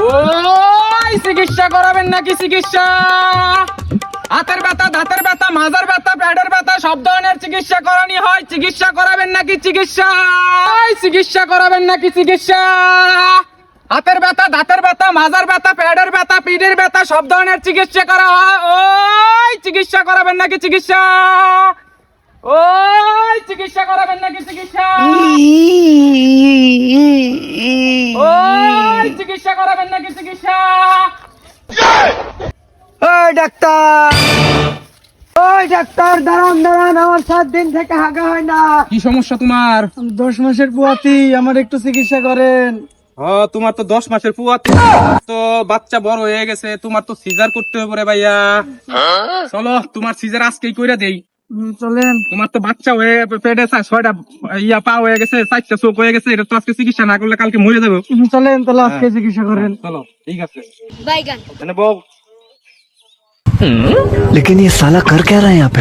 ওই চিকিৎসা করাবেন নাকি চিকিৎসা? হাতের ব্যথা, দাঁতের ব্যথা, মাজার ব্যথা, পেটের ব্যথা সব ধরনের চিকিৎসা করানি হয়। চিকিৎসা করাবেন নাকি চিকিৎসা? চিকিৎসা করাবেন নাকি চিকিৎসা? হাতের ব্যথা, দাঁতের ব্যথা, মাজার ব্যথা, পেটের ব্যথা, পিঠের ব্যথা সব ধরনের চিকিৎসা করা হয়। ওই চিকিৎসা করাবেন নাকি চিকিৎসা? ওই চিকিৎসা করাবেন নাকি চিকিৎসা? ওই চিকিৎসা করাবেন নাকি চিকিৎসা? ওই ডাক্তার, ওই ডাক্তার, দাঁড়ান দাঁড়ান, আমার 7 দিন থেকে হাগা হয় না। কি সমস্যা তোমার? 10 মাসের বুয়াতি, আমার একটু চিকিৎসা করেন। তোমার তো 10 মাসের পুয়াতি, তো বাচ্চা বড় হয়ে গেছে, তোমার তো সিজার করতে হবে রে ভাইয়া। চলো তোমার সিজার আজকেই কইরা দেই। চলেন। তোমার তো বাচ্চা হয়ে পেটে 6টা পা হয়ে গেছে, 4টা চোখ হয়ে গেছে, এটা তো আজকে চিকিৎসা না করলে কালকে মরে যাবে। চলেন তাহলে আজকে চিকিৎসা করেন। চলো ঠিক আছে। বাইগান মানে বউ लेकिन ये साला कर क्या रहा है यहाँ पे?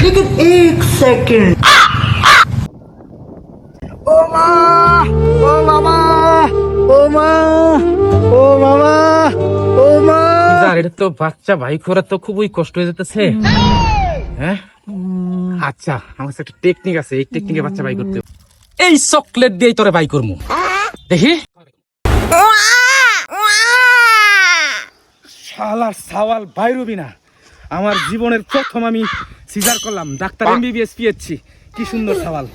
ও মা, ও মামা, ও মা, ও মামা, ও মা। এটা তো বাচ্চা ভাই করে তো খুবই কষ্ট হয়ে যেতেছে। হ্যাঁ আচ্ছা, আমার কাছে একটা টেকনিক আছে, এই টেকনিকে বাচ্চা বাই করতে হবে। এই চকলেট দিয়ে তোরে বাই করবো, দেখি। শালার সাওয়াল বাইরবি না। আমার জীবনের প্রথম আমি সিজার করলাম, ডাক্তার MBBS পেয়েছি। কি সুন্দর সাওয়াল।